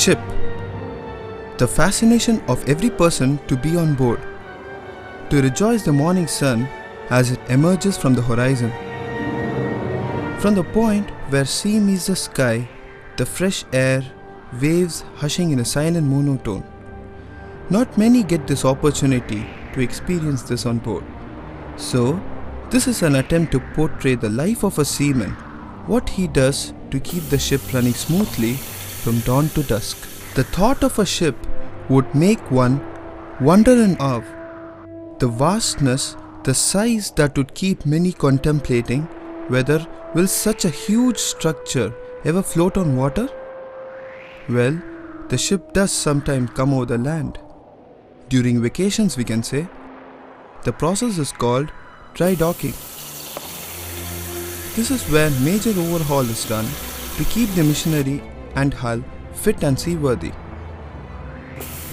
ship. The fascination of every person to be on board, to rejoice the morning sun as it emerges from the horizon. From the point where sea meets the sky, the fresh air, waves hushing in a silent monotone. Not many get this opportunity to experience this on board. So, this is an attempt to portray the life of a seaman, what he does to keep the ship running smoothly from dawn to dusk. The thought of a ship would make one wonder in awe. The vastness, the size that would keep many contemplating whether will such a huge structure ever float on water? Well, the ship does sometimes come over the land. During vacations, we can say. The process is called dry docking. This is where major overhaul is done to keep the machinery and hull fit and seaworthy.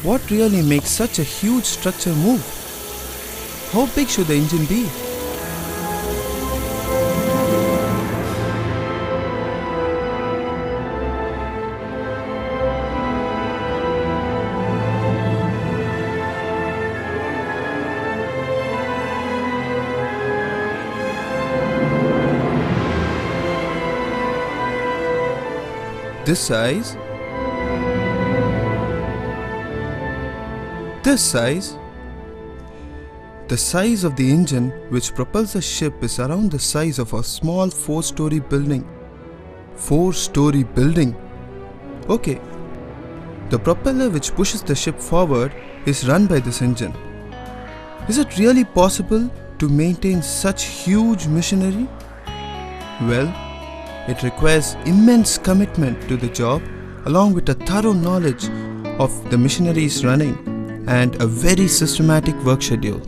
What really makes such a huge structure move? How big should the engine be? This size, this size. The size of the engine which propels the ship is around the size of a small 4-story building. 4-story building. Okay. The propeller which pushes the ship forward is run by this engine. Is it really possible to maintain such huge machinery? Well, it requires immense commitment to the job along with a thorough knowledge of the machinery's running and a very systematic work schedule.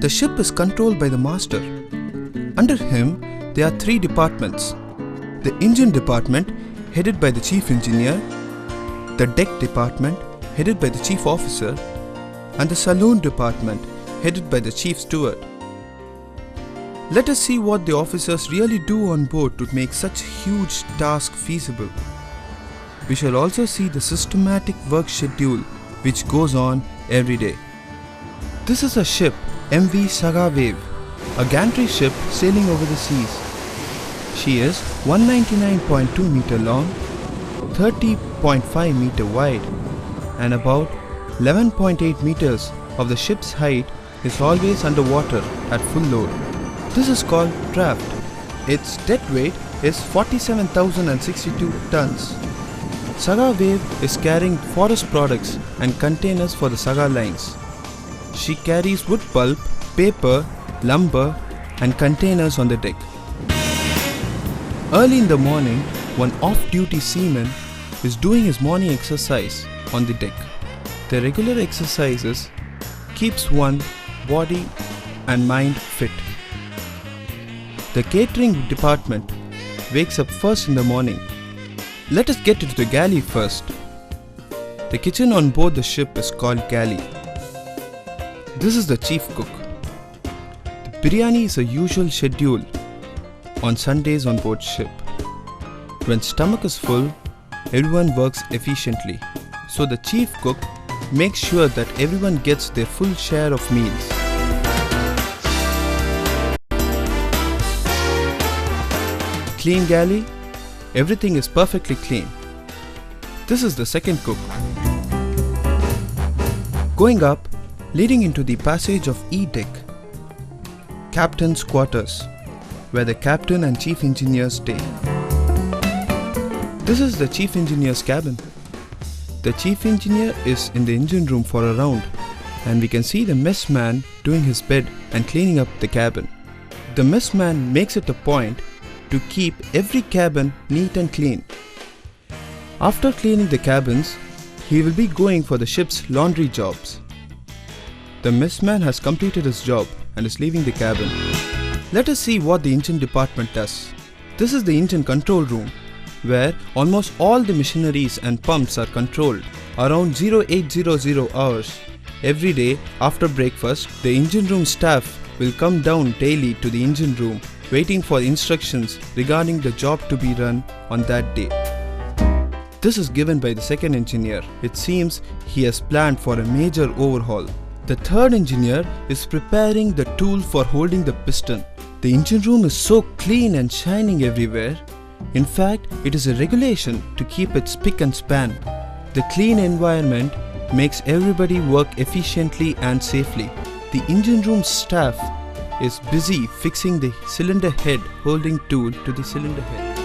The ship is controlled by the master. Under him, there are 3 departments. The engine department, headed by the chief engineer, the deck department, headed by the chief officer, and the saloon department, headed by the chief steward. Let us see what the officers really do on board to make such huge task feasible. We shall also see the systematic work schedule which goes on every day. This is a ship, MV Saga Wave, a gantry ship sailing over the seas. She is 199.2 meter long, 30.5 meter wide, and about 11.8 meters of the ship's height is always underwater at full load. This is called draft. Its dead weight is 47,062 tons. Saga Wave is carrying forest products and containers for the Saga lines. She carries wood pulp, paper, lumber and containers on the deck. Early in the morning, one off-duty seaman is doing his morning exercise on the deck. The regular exercises keeps one body and mind fit. The catering department wakes up first in the morning. Let us get into the galley first. The kitchen on board the ship is called galley. This is the chief cook. The biryani is a usual schedule on Sundays on board ship. When stomach is full, everyone works efficiently. So the chief cook makes sure that everyone gets their full share of meals. Clean galley, everything is perfectly clean. This is the second cook. Going up, leading into the passage of E-deck, captain's quarters, where the captain and chief engineers stay. This is the chief engineer's cabin. The chief engineer is in the engine room for a round, and we can see the mess man doing his bed and cleaning up the cabin. The mess man makes it a point to keep every cabin neat and clean. After cleaning the cabins, he will be going for the ship's laundry jobs. The messman has completed his job and is leaving the cabin. Let us see what the engine department does. This is the engine control room, where almost all the machineries and pumps are controlled around 0800 hours. Every day after breakfast, the engine room staff will come down daily to the engine room waiting for instructions regarding the job to be run on that day. This is given by the second engineer. It seems he has planned for a major overhaul. The third engineer is preparing the tool for holding the piston. The engine room is so clean and shining everywhere. In fact, it is a regulation to keep it spick and span. The clean environment makes everybody work efficiently and safely. The engine room staff is busy fixing the cylinder head holding tool to the cylinder head.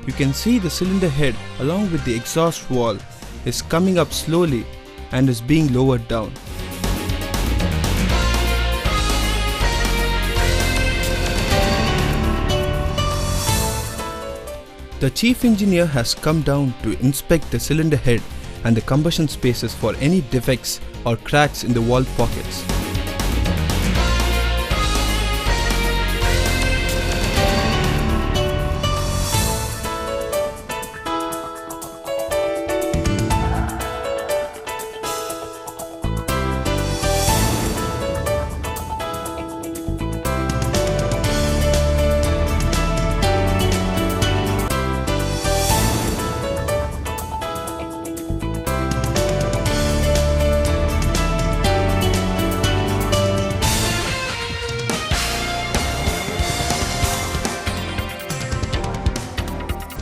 You can see the cylinder head along with the exhaust valve is coming up slowly and is being lowered down. The chief engineer has come down to inspect the cylinder head and the combustion spaces for any defects or cracks in the valve pockets.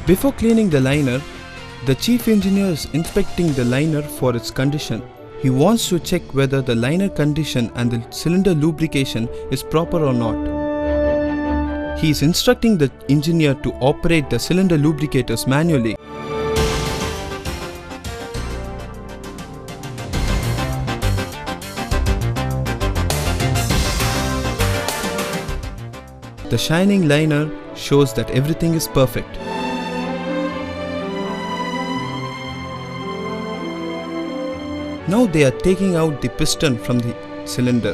Before cleaning the liner, the chief engineer is inspecting the liner for its condition. He wants to check whether the liner condition and the cylinder lubrication is proper or not. He is instructing the engineer to operate the cylinder lubricators manually. The shining liner shows that everything is perfect. Now they are taking out the piston from the cylinder.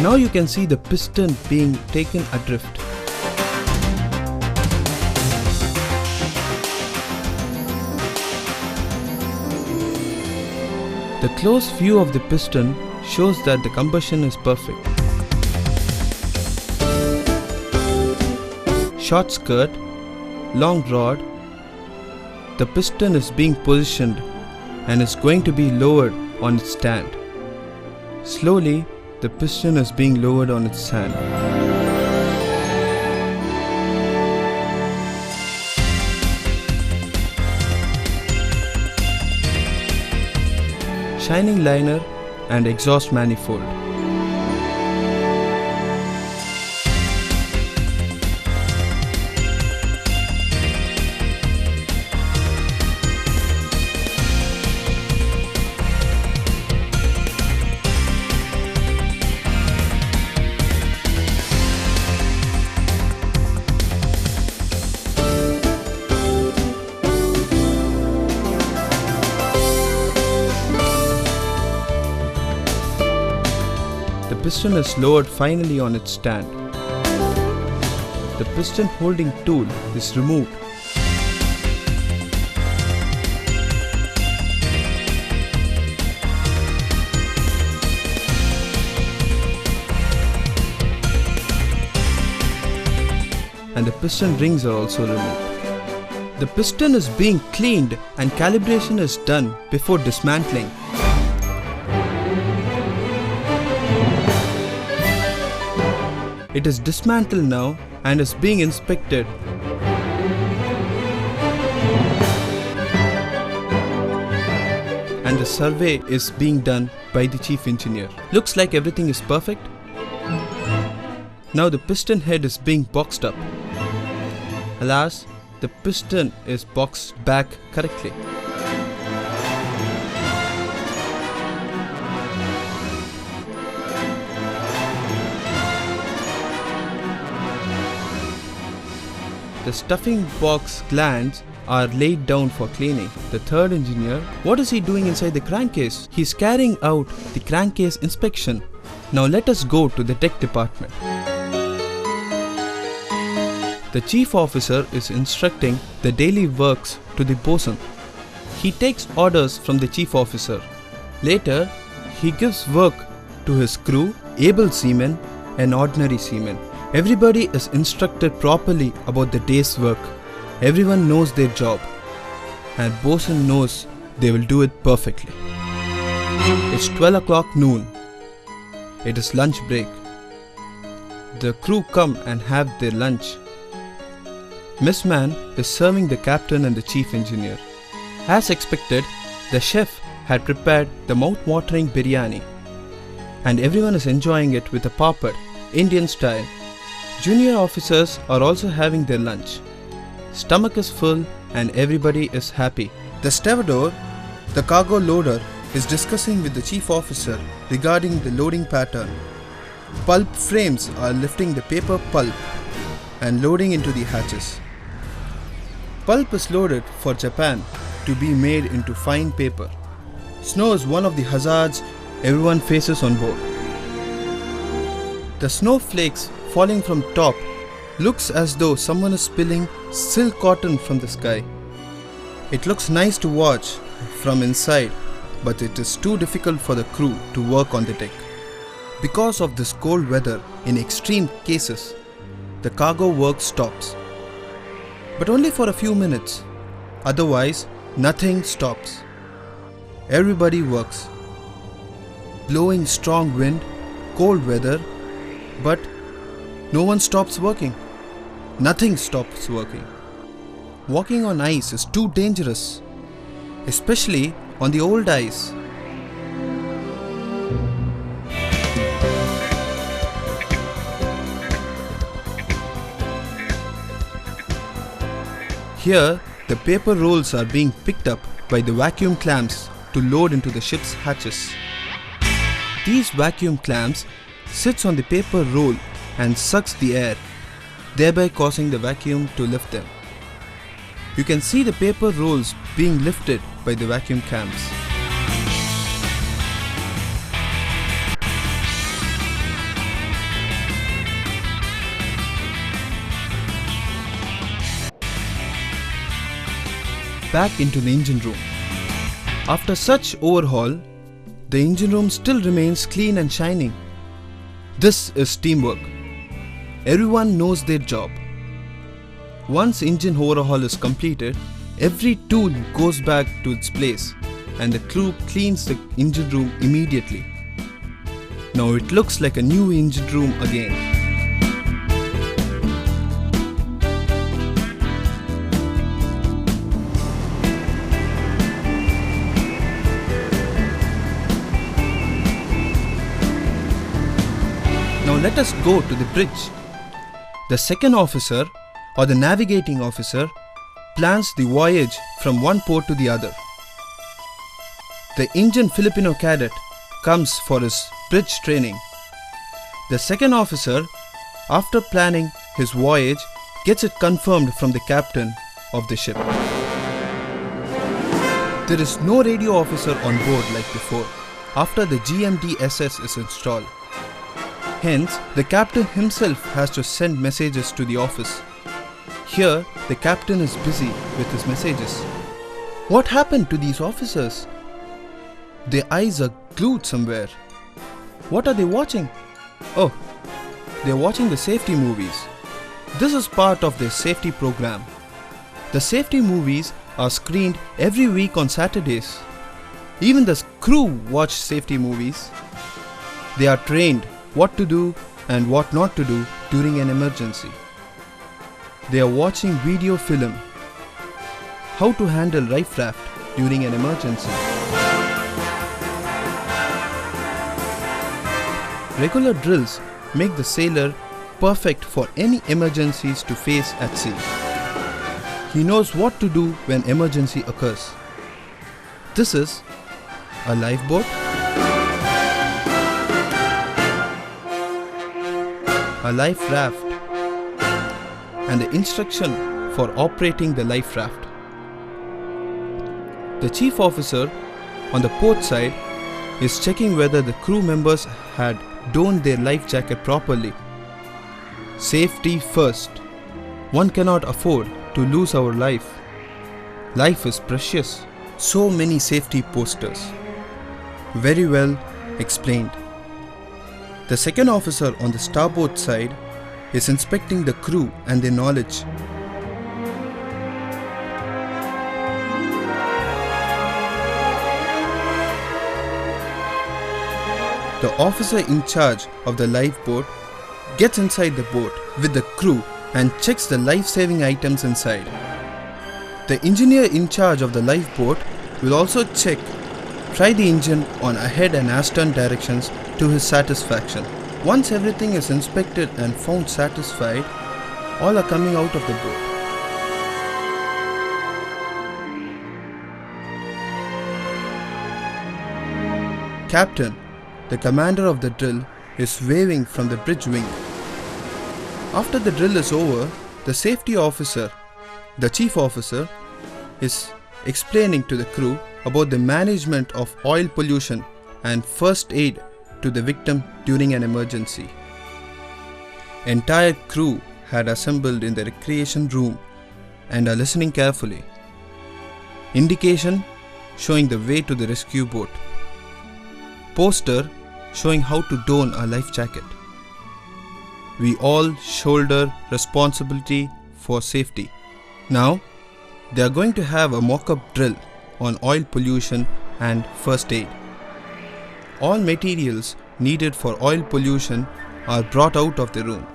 Now you can see the piston being taken adrift. The close view of the piston shows that the combustion is perfect. Short skirt, long rod. The piston is being positioned and is going to be lowered on its stand. Slowly, the piston is being lowered on its stand. Shining liner and exhaust manifold. The piston is lowered finally on its stand. The piston holding tool is removed. And the piston rings are also removed. The piston is being cleaned and calibration is done before dismantling. It is dismantled now and is being inspected. And the survey is being done by the chief engineer. Looks like everything is perfect. Now the piston head is being boxed up. Alas, the piston is boxed back correctly. The stuffing box glands are laid down for cleaning. The third engineer, what is he doing inside the crankcase? He's carrying out the crankcase inspection. Now let us go to the deck department. The chief officer is instructing the daily works to the bosun. He takes orders from the chief officer. Later, he gives work to his crew, able seamen and ordinary seamen. Everybody is instructed properly about the day's work. Everyone knows their job, and bosun knows they will do it perfectly. It's 12 o'clock noon. It is lunch break. The crew come and have their lunch. Miss Man is serving the captain and the chief engineer. As expected, the chef had prepared the mouth-watering biryani, and everyone is enjoying it with a papad, Indian style. Junior officers are also having their lunch. Stomach is full and everybody is happy. The stevedore, the cargo loader, is discussing with the chief officer regarding the loading pattern. Pulp frames are lifting the paper pulp and loading into the hatches. Pulp is loaded for Japan to be made into fine paper. Snow is one of the hazards everyone faces on board. The snowflakes falling from top looks as though someone is spilling silk cotton from the sky. It looks nice to watch from inside, but it is too difficult for the crew to work on the deck. Because of this cold weather, in extreme cases, the cargo work stops. But only for a few minutes. Otherwise, nothing stops. Everybody works. Blowing strong wind, cold weather, but no one stops working. Nothing stops working. Walking on ice is too dangerous, especially on the old ice. Here, the paper rolls are being picked up by the vacuum clamps to load into the ship's hatches. These vacuum clamps sits on the paper roll and sucks the air, thereby causing the vacuum to lift them. You can see the paper rolls being lifted by the vacuum clamps. Back into the engine room. After such overhaul, the engine room still remains clean and shining. This is teamwork. Everyone knows their job. Once engine overhaul is completed, every tool goes back to its place and the crew cleans the engine room immediately. Now it looks like a new engine room again. Now let us go to the bridge. The second officer or the navigating officer plans the voyage from one port to the other. The Indian Filipino cadet comes for his bridge training. The second officer, after planning his voyage, gets it confirmed from the captain of the ship. There is no radio officer on board like before after the GMDSS is installed. Hence, the captain himself has to send messages to the office. Here, the captain is busy with his messages. What happened to these officers? Their eyes are glued somewhere. What are they watching? Oh, they are watching the safety movies. This is part of their safety program. The safety movies are screened every week on Saturdays. Even the crew watch safety movies. They are trained what to do and what not to do during an emergency. They are watching video film, how to handle life raft during an emergency. Regular drills make the sailor perfect for any emergencies to face at sea. He knows what to do when emergency occurs. This is a lifeboat, a life raft, and the instruction for operating the life raft. The chief officer on the port side is checking whether the crew members had donned their life jacket properly. Safety first. One cannot afford to lose our life. Life is precious. So many safety posters. Very well explained. The second officer on the starboard side is inspecting the crew and their knowledge. The officer in charge of the lifeboat gets inside the boat with the crew and checks the life-saving items inside. The engineer in charge of the lifeboat will also try the engine on ahead and astern directions to his satisfaction. Once everything is inspected and found satisfied, all are coming out of the boat. Captain, the commander of the drill, is waving from the bridge wing. After the drill is over, the safety officer, the chief officer, is explaining to the crew about the management of oil pollution and first aid to the victim during an emergency. Entire crew had assembled in the recreation room and are listening carefully. Indication showing the way to the rescue boat. Poster showing how to don a life jacket. We all shoulder responsibility for safety. Now, they are going to have a mock-up drill on oil pollution and first aid. All materials needed for oil pollution are brought out of the room.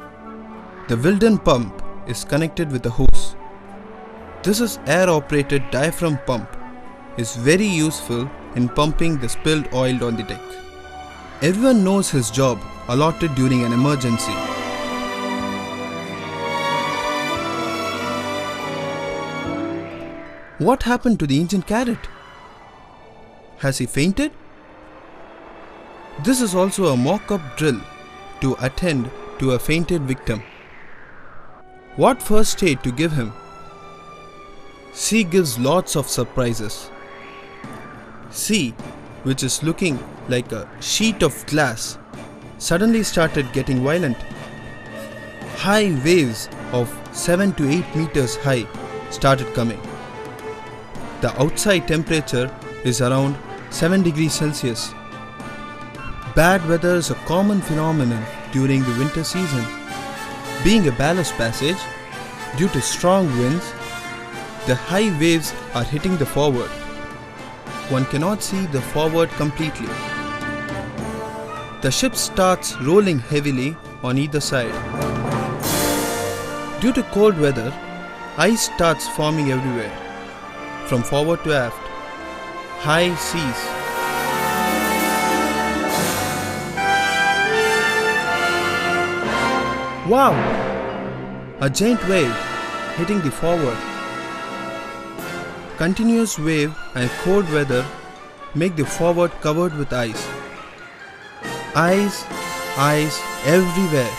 The Wilden pump is connected with the hose. This is air-operated diaphragm pump. Is very useful in pumping the spilled oil on the deck. Everyone knows his job allotted during an emergency. What happened to the engine cadet? Has he fainted? This is also a mock-up drill to attend to a fainted victim. What first aid to give him? C gives lots of surprises. C, which is looking like a sheet of glass, suddenly started getting violent. High waves of 7 to 8 meters high started coming. The outside temperature is around 7 degrees Celsius. Bad weather is a common phenomenon during the winter season. Being a ballast passage, due to strong winds, the high waves are hitting the forward. One cannot see the forward completely. The ship starts rolling heavily on either side. Due to cold weather, ice starts forming everywhere, from forward to aft. High seas. Wow! A giant wave hitting the forward. Continuous wave and cold weather make the forward covered with ice. Ice, ice everywhere.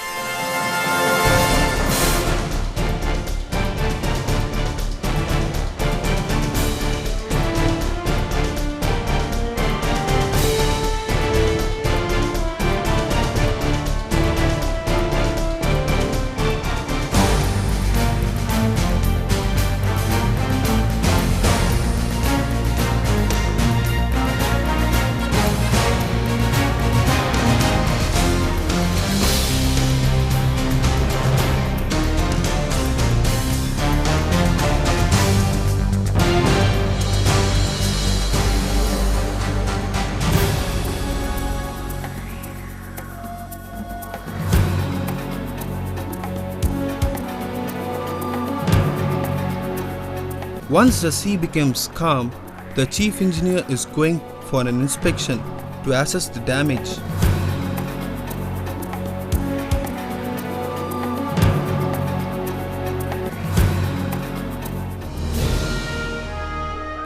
Once the sea becomes calm, the chief engineer is going for an inspection to assess the damage.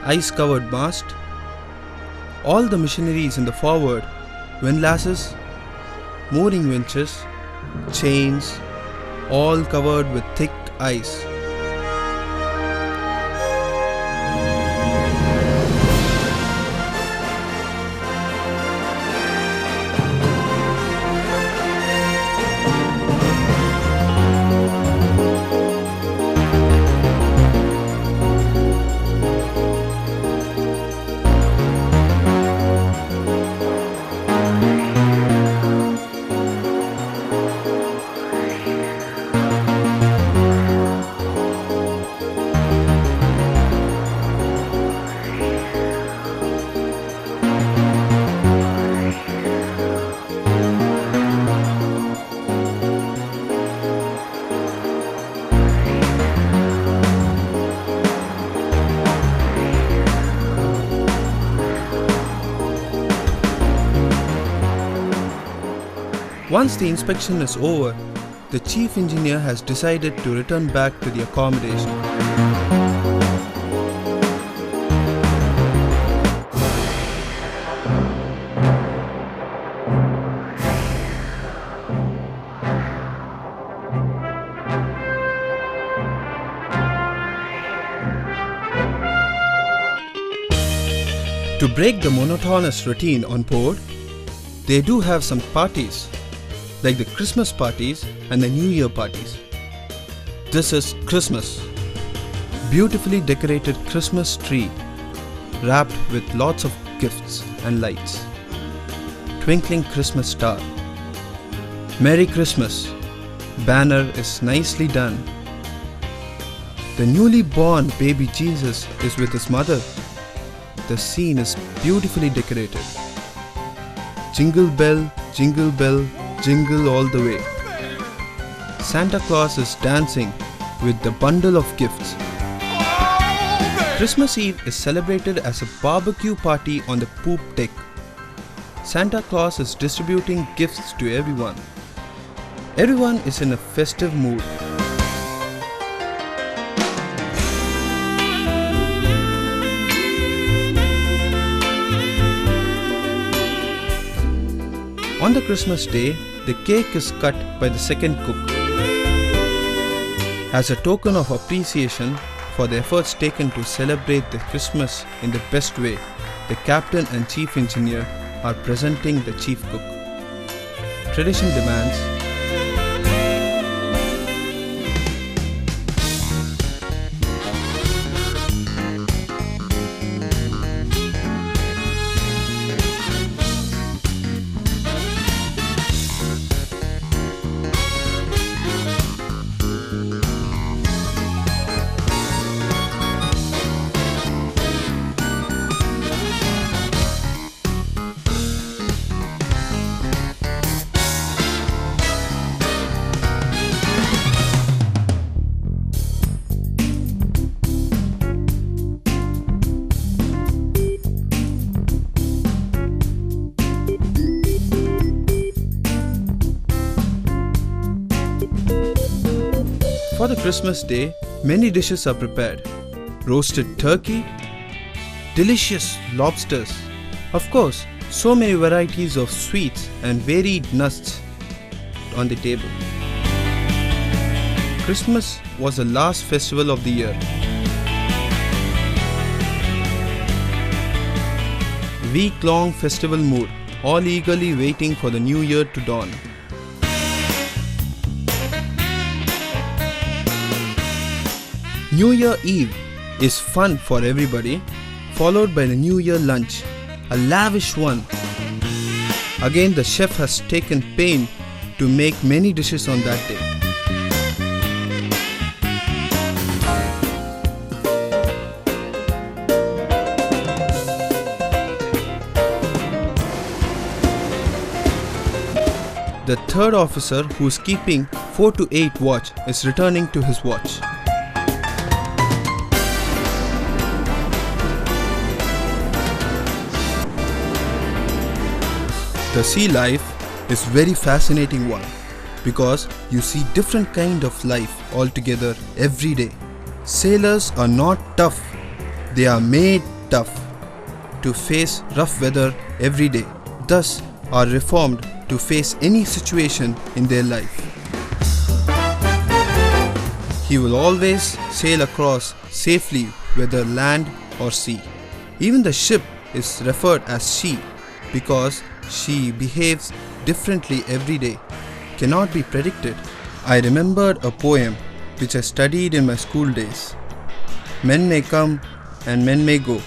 Ice-covered mast, all the machineries in the forward, windlasses, mooring winches, chains, all covered with thick ice. Once the inspection is over, the chief engineer has decided to return back to the accommodation. To break the monotonous routine on board, they do have some parties, like the Christmas parties and the New Year parties. This is Christmas. Beautifully decorated Christmas tree, wrapped with lots of gifts and lights. Twinkling Christmas star. Merry Christmas. Banner is nicely done. The newly born baby Jesus is with his mother. The scene is beautifully decorated. Jingle bell, jingle all the way. Santa Claus is dancing with the bundle of gifts. Christmas Eve is celebrated as a barbecue party on the poop deck. Santa Claus is distributing gifts to everyone. Everyone is in a festive mood. On the Christmas day, the cake is cut by the second cook. As a token of appreciation for the efforts taken to celebrate the Christmas in the best way, the captain and chief engineer are presenting the chief cook. Tradition demands For the Christmas day, many dishes are prepared. Roasted turkey, delicious lobsters, of course, so many varieties of sweets and varied nuts on the table. Christmas was the last festival of the year. Week-long festival mood, all eagerly waiting for the new year to dawn. New Year Eve is fun for everybody, followed by the New Year lunch, a lavish one. Again, the chef has taken pain to make many dishes on that day. The third officer, who is keeping 4 to 8 watch, is returning to his watch. The sea life is very fascinating one, because you see different kind of life altogether every day. Sailors are not tough, they are made tough to face rough weather every day, thus are reformed to face any situation in their life. He will always sail across safely, whether land or sea. Even the ship is referred as she, because she behaves differently every day, cannot be predicted. I remembered a poem which I studied in my school days. Men may come and men may go,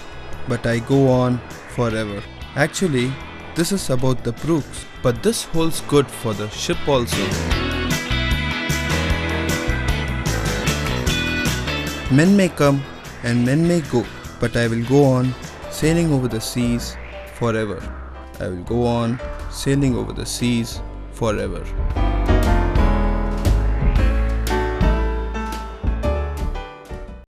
but I go on forever. Actually, this is about the brooks, but this holds good for the ship also. Men may come and men may go, but I will go on sailing over the seas forever. I will go on sailing over the seas forever.